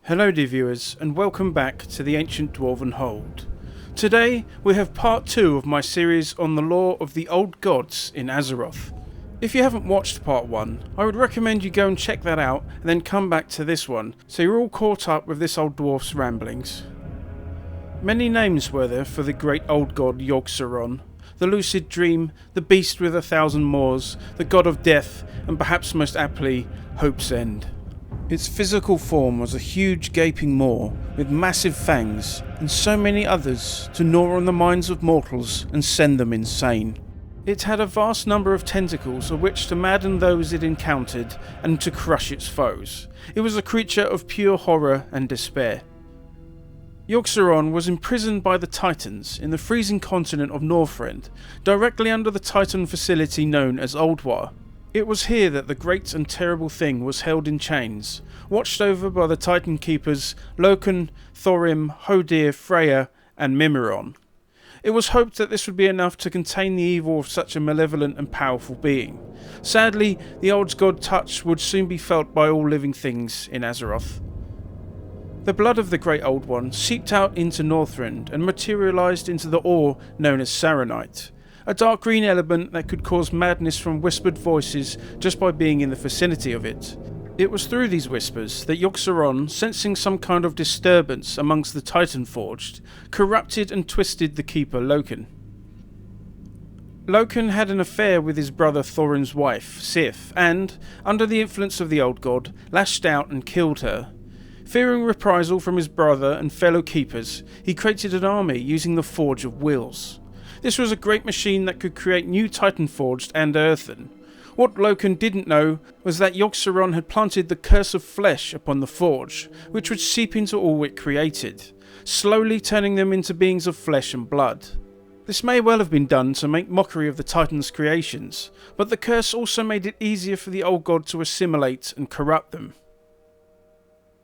Hello dear viewers, and welcome back to the Ancient Dwarven Hold. Today we have part 2 of my series on the lore of the Old Gods in Azeroth. If you haven't watched part 1, I would recommend you go and check that out and then come back to this one, so you're all caught up with this old dwarf's ramblings. Many names were there for the great old god Yogg-Saron, the lucid dream, the beast with 1,000 maws, the god of death, and perhaps most aptly, Hope's End. Its physical form was a huge gaping maw with massive fangs and so many others to gnaw on the minds of mortals and send them insane. It had a vast number of tentacles of which to madden those it encountered and to crush its foes. It was a creature of pure horror and despair. Yogg-Saron was imprisoned by the Titans in the freezing continent of Northrend, directly under the Titan facility known as Ulduar. It was here that the great and terrible thing was held in chains, watched over by the Titan keepers Loken, Thorim, Hodir, Freya, and Mimiron. It was hoped that this would be enough to contain the evil of such a malevolent and powerful being. Sadly, the old god touch would soon be felt by all living things in Azeroth. The blood of the Great Old One seeped out into Northrend and materialised into the ore known as Saronite, a dark green element that could cause madness from whispered voices just by being in the vicinity of it. It was through these whispers that Yogg-Saron, sensing some kind of disturbance amongst the Titan Forged, corrupted and twisted the keeper Loken. Loken had an affair with his brother Thorin's wife, Sif, and, under the influence of the old god, lashed out and killed her. Fearing reprisal from his brother and fellow keepers, he created an army using the Forge of Wills. This was a great machine that could create new Titan Forged and Earthen. What Loken didn't know was that Yogg-Saron had planted the curse of flesh upon the Forge, which would seep into all it created, slowly turning them into beings of flesh and blood. This may well have been done to make mockery of the Titan's creations, but the curse also made it easier for the old god to assimilate and corrupt them.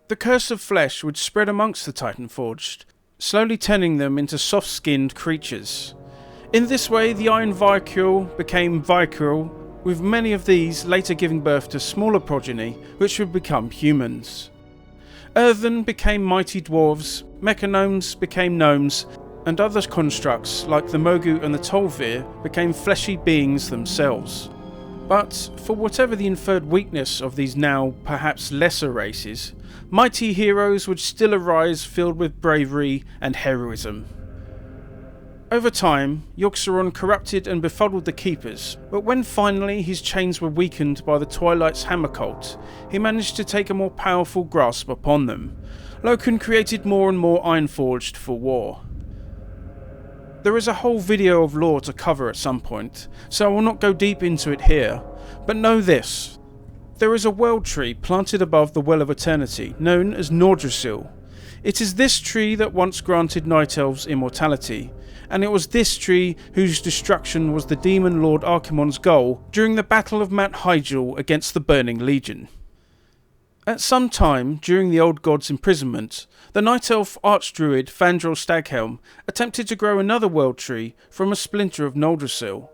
The curse of flesh would spread amongst the Titan Forged, slowly turning them into soft-skinned creatures. In this way, the Iron Vycule became Vycule, with many of these later giving birth to smaller progeny, which would become humans. Earthen became mighty dwarves, mechagnomes became gnomes, and other constructs like the Mogu and the Tol'vir became fleshy beings themselves. But, for whatever the inferred weakness of these now perhaps lesser races, mighty heroes would still arise filled with bravery and heroism. Over time, Yogg-Saron corrupted and befuddled the Keepers, but when finally his chains were weakened by the Twilight's hammer cult, he managed to take a more powerful grasp upon them. Loken created more and more Ironforged for war. There is a whole video of lore to cover at some point, so I will not go deep into it here, but know this. There is a world tree planted above the Well of Eternity, known as Nordrassil. It is this tree that once granted Night Elves immortality, and it was this tree whose destruction was the Demon Lord Archimonde's goal during the Battle of Mount Hyjal against the Burning Legion. At some time during the Old God's imprisonment, the Night Elf Archdruid Fandral Staghelm attempted to grow another world tree from a splinter of Nordrassil.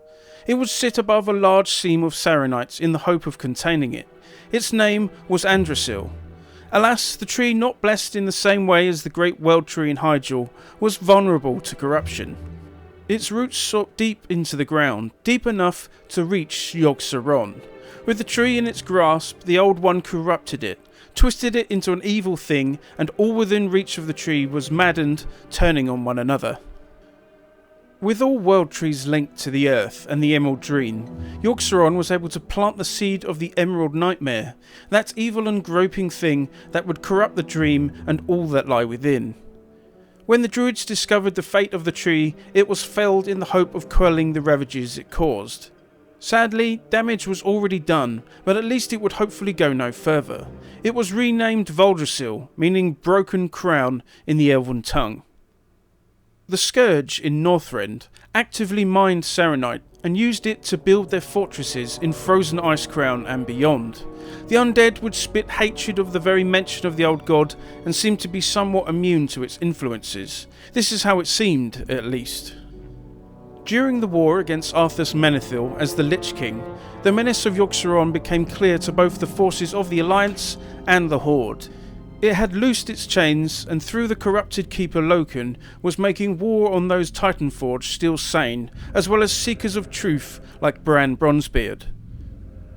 It would sit above a large seam of Saronites in the hope of containing it. Its name was Andrassil. Alas, the tree, not blessed in the same way as the great world tree in Hyjal, was vulnerable to corruption. Its roots sought deep into the ground, deep enough to reach Yogg-Saron. With the tree in its grasp, the Old One corrupted it, twisted it into an evil thing, and all within reach of the tree was maddened, turning on one another. With all world trees linked to the Earth and the Emerald Dream, Yogg-Saron was able to plant the seed of the Emerald Nightmare, that evil and groping thing that would corrupt the dream and all that lie within. When the Druids discovered the fate of the tree, it was felled in the hope of quelling the ravages it caused. Sadly, damage was already done, but at least it would hopefully go no further. It was renamed Voldrassil, meaning broken crown in the Elven tongue. The Scourge in Northrend actively mined Saronite and used it to build their fortresses in Frozen Icecrown and beyond. The undead would spit hatred of the very mention of the old god and seemed to be somewhat immune to its influences. This is how it seemed, at least. During the war against Arthas Menethil as the Lich King, the menace of Yogg-Saron became clear to both the forces of the Alliance and the Horde. It had loosed its chains, and through the corrupted keeper Loken was making war on those Titanforged still sane, as well as seekers of truth like Bran Bronzebeard.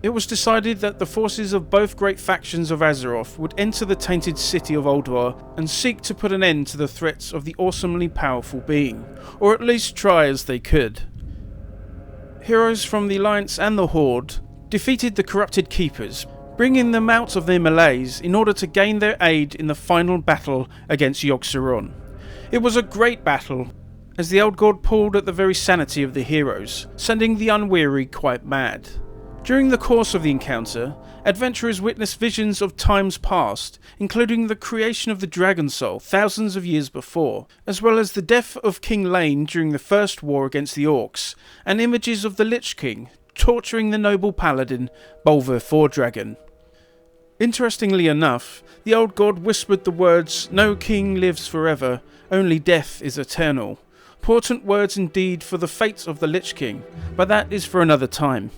It was decided that the forces of both great factions of Azeroth would enter the tainted city of Ulduar and seek to put an end to the threats of the awesomely powerful being, or at least try as they could. Heroes from the Alliance and the Horde defeated the corrupted keepers, bringing them out of their malaise in order to gain their aid in the final battle against Yogg-Saron. It was a great battle, as the Old God pulled at the very sanity of the heroes, sending the unweary quite mad. During the course of the encounter, adventurers witnessed visions of times past, including the creation of the Dragon Soul thousands of years before, as well as the death of King Lane during the first war against the Orcs, and images of the Lich King torturing the noble paladin Bolver Fordragon. Interestingly enough, the Old God whispered the words, "No king lives forever, only death is eternal." Important words indeed for the fate of the Lich King, but that is for another time.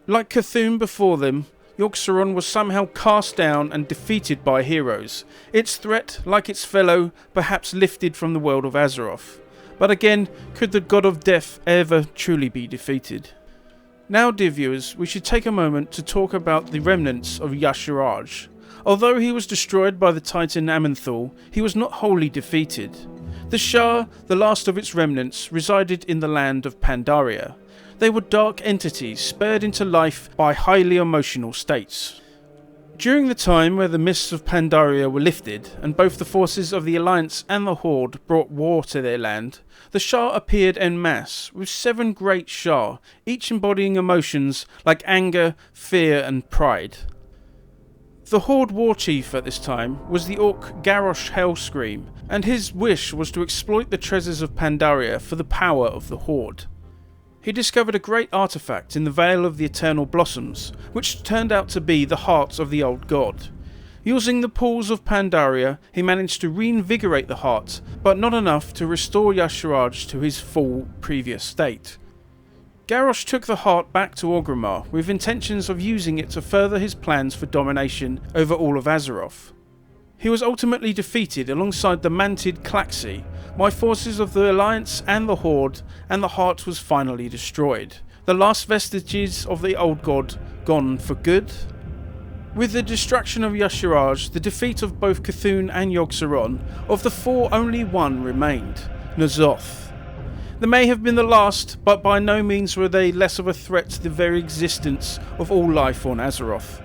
Like Cthulhu before them, Yogg-Saron was somehow cast down and defeated by heroes, its threat, like its fellow, perhaps lifted from the world of Azeroth. But again, could the God of Death ever truly be defeated? Now, dear viewers, we should take a moment to talk about the remnants of Yogg-Saron. Although he was destroyed by the Titan Amenthal, he was not wholly defeated. The Shah, the last of its remnants, resided in the land of Pandaria. They were dark entities spurred into life by highly emotional states. During the time where the mists of Pandaria were lifted, and both the forces of the Alliance and the Horde brought war to their land, the Shah appeared en masse, with 7 great Shah, each embodying emotions like anger, fear and pride. The Horde war chief at this time was the orc Garrosh Hellscream, and his wish was to exploit the treasures of Pandaria for the power of the Horde. He discovered a great artifact in the Vale of the Eternal Blossoms, which turned out to be the heart of the Old God. Using the pools of Pandaria, he managed to reinvigorate the heart, but not enough to restore Yogg-Saron to his full previous state. Garrosh took the heart back to Orgrimmar with intentions of using it to further his plans for domination over all of Azeroth. He was ultimately defeated alongside the manted Klaxi by forces of the Alliance and the Horde, and the heart was finally destroyed, the last vestiges of the Old God gone for good. With the destruction of Yogg-Saron, the defeat of both Cthulhu and Yogg-Saron, of the 4 only one remained, N'Zoth. They may have been the last, but by no means were they less of a threat to the very existence of all life on Azeroth.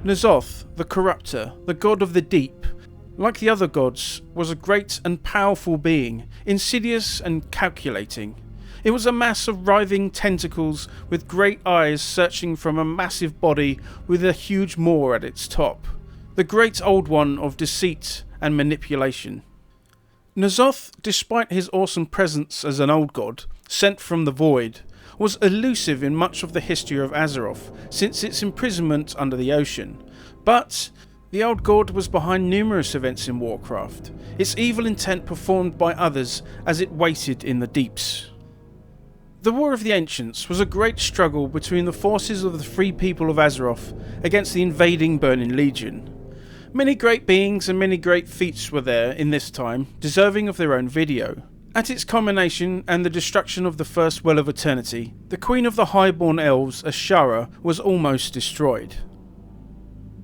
N'Zoth, the Corruptor, the god of the deep, like the other gods, was a great and powerful being, insidious and calculating. It was a mass of writhing tentacles with great eyes searching from a massive body with a huge maw at its top. The great old one of deceit and manipulation. N'Zoth, despite his awesome presence as an old god, sent from the void, was elusive in much of the history of Azeroth since its imprisonment under the ocean. But the Old God was behind numerous events in Warcraft, its evil intent performed by others as it waited in the deeps. The War of the Ancients was a great struggle between the forces of the free people of Azeroth against the invading Burning Legion. Many great beings and many great feats were there in this time, deserving of their own video. At its culmination and the destruction of the First Well of Eternity, the Queen of the Highborn Elves, Ashara, was almost destroyed.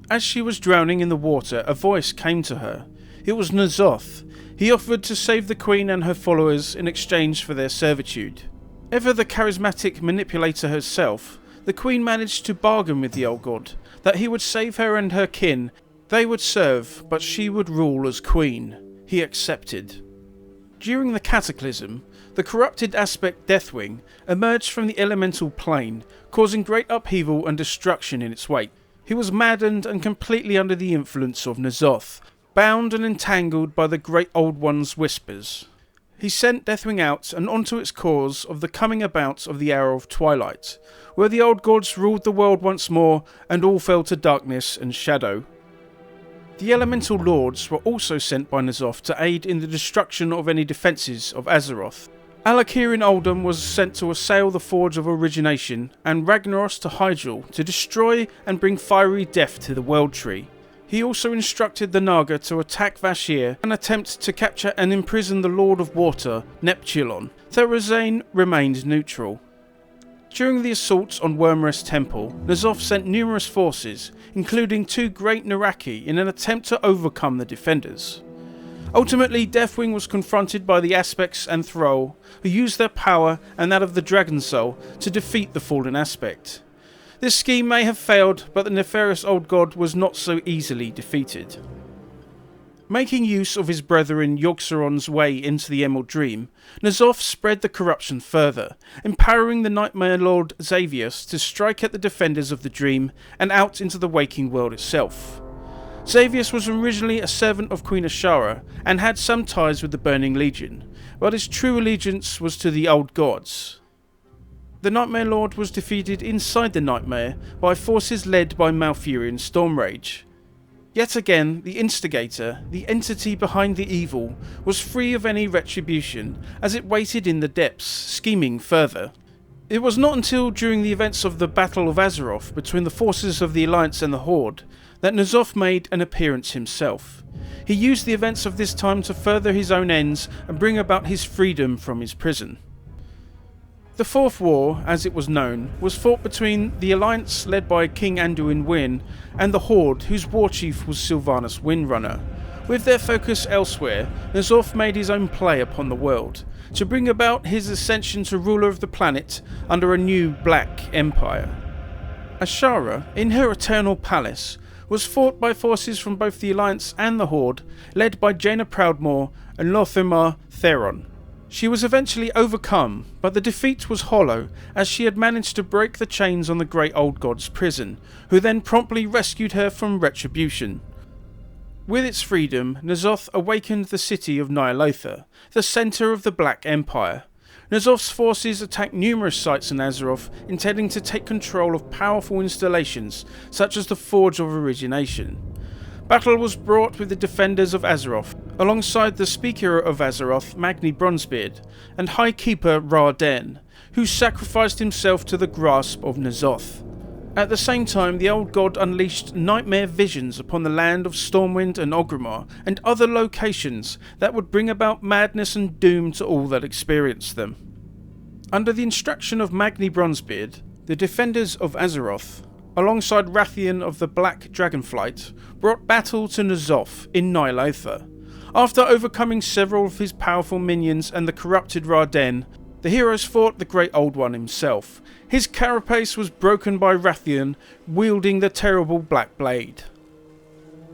As she was drowning in the water, a voice came to her. It was N'Zoth. He offered to save the Queen and her followers in exchange for their servitude. Ever the charismatic manipulator herself, the Queen managed to bargain with the Old God that he would save her and her kin. They would serve, but she would rule as Queen. He accepted. During the Cataclysm, the corrupted aspect Deathwing emerged from the elemental plane, causing great upheaval and destruction in its wake. He was maddened and completely under the influence of N'Zoth, bound and entangled by the Great Old One's whispers. He sent Deathwing out and onto its cause of the coming about of the Hour of Twilight, where the old gods ruled the world once more and all fell to darkness and shadow. The Elemental Lords were also sent by N'Zoth to aid in the destruction of any defences of Azeroth. Alakirin Oldham was sent to assail the Forge of Origination, and Ragnaros to Hyjal to destroy and bring fiery death to the World Tree. He also instructed the Naga to attack Vashir and attempt to capture and imprison the Lord of Water, Neptulon. Therazane remained neutral. During the assaults on Wormrest Temple, N'Zoth sent numerous forces, including 2 great Naraki, in an attempt to overcome the defenders. Ultimately, Deathwing was confronted by the Aspects and Thrall, who used their power and that of the Dragon Soul to defeat the fallen Aspect. This scheme may have failed, but the nefarious old god was not so easily defeated. Making use of his brethren Yogg-Saron's way into the Emerald Dream, N'Zoth spread the corruption further, empowering the Nightmare Lord Xavius to strike at the defenders of the Dream and out into the waking world itself. Xavius was originally a servant of Queen Ashara and had some ties with the Burning Legion, but his true allegiance was to the Old Gods. The Nightmare Lord was defeated inside the Nightmare by forces led by Malfurion Stormrage. Yet again, the instigator, the entity behind the evil, was free of any retribution, as it waited in the depths, scheming further. It was not until during the events of the Battle of Azeroth between the forces of the Alliance and the Horde that N'Zoth made an appearance himself. He used the events of this time to further his own ends and bring about his freedom from his prison. The Fourth War, as it was known, was fought between the Alliance led by King Anduin Wynn and the Horde, whose war chief was Sylvanas Windrunner. With their focus elsewhere, N'Zoth made his own play upon the world, to bring about his ascension to ruler of the planet under a new Black Empire. Ashara, in her eternal palace, was fought by forces from both the Alliance and the Horde, led by Jaina Proudmoore and Lothair Theron. She was eventually overcome, but the defeat was hollow, as she had managed to break the chains on the Great Old God's prison, who then promptly rescued her from retribution. With its freedom, N'Zoth awakened the city of Ny'alotha, the centre of the Black Empire. N'Zoth's forces attacked numerous sites in Azeroth, intending to take control of powerful installations, such as the Forge of Origination. Battle was brought with the defenders of Azeroth, alongside the Speaker of Azeroth, Magni Bronzebeard, and High Keeper Ra-Den, who sacrificed himself to the grasp of N'Zoth. At the same time, the old god unleashed nightmare visions upon the land of Stormwind and Orgrimmar, and other locations that would bring about madness and doom to all that experienced them. Under the instruction of Magni Bronzebeard, the defenders of Azeroth, alongside Rathian of the Black Dragonflight, brought battle to N'Zoth in Ny'alotha. After overcoming several of his powerful minions and the corrupted Ra-Den, the heroes fought the Great Old One himself. His carapace was broken by Rathian, wielding the terrible Black Blade.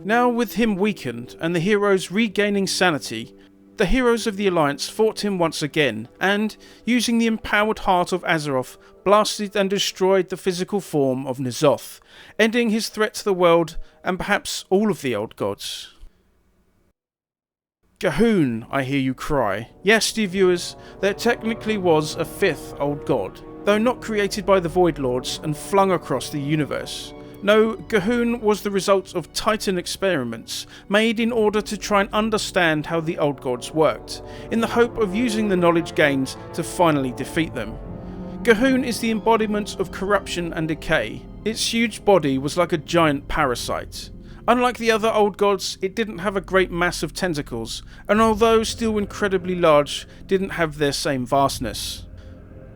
Now with him weakened and the heroes regaining sanity, the heroes of the Alliance fought him once again and, using the empowered heart of Azeroth, blasted and destroyed the physical form of N'Zoth, ending his threat to the world and perhaps all of the Old Gods. G'huun, I hear you cry. Yes, dear viewers, there technically was a fifth Old God, though not created by the Void Lords and flung across the universe. No, G'huun was the result of Titan experiments made in order to try and understand how the Old Gods worked, in the hope of using the knowledge gained to finally defeat them. G'huun is the embodiment of corruption and decay. Its huge body was like a giant parasite. Unlike the other Old Gods, it didn't have a great mass of tentacles, and although still incredibly large, didn't have their same vastness.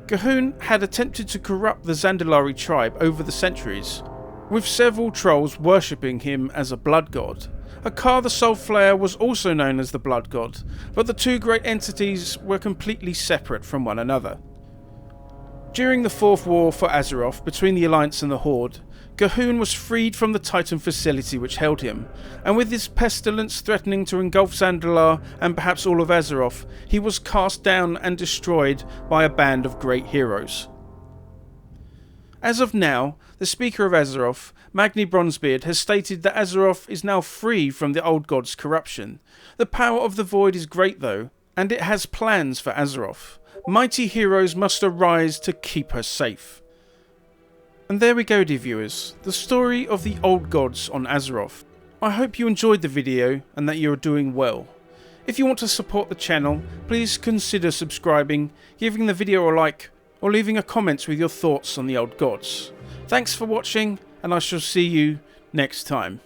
G'huun had attempted to corrupt the Zandalari tribe over the centuries, with several trolls worshipping him as a blood god. Akar the Soulflayer was also known as the blood god, but the two great entities were completely separate from one another. During the Fourth War for Azeroth between the Alliance and the Horde, G'huun was freed from the Titan facility which held him, and with his pestilence threatening to engulf Zandalar and perhaps all of Azeroth, he was cast down and destroyed by a band of great heroes. As of now, the Speaker of Azeroth, Magni Bronzebeard, has stated that Azeroth is now free from the Old God's corruption. The power of the Void is great though, and it has plans for Azeroth. Mighty heroes must arise to keep her safe. And there we go, dear viewers, the story of the Old Gods on Azeroth. I hope you enjoyed the video and that you are doing well. If you want to support the channel, please consider subscribing, giving the video a like, or leaving a comment with your thoughts on the Old Gods. Thanks for watching, and I shall see you next time.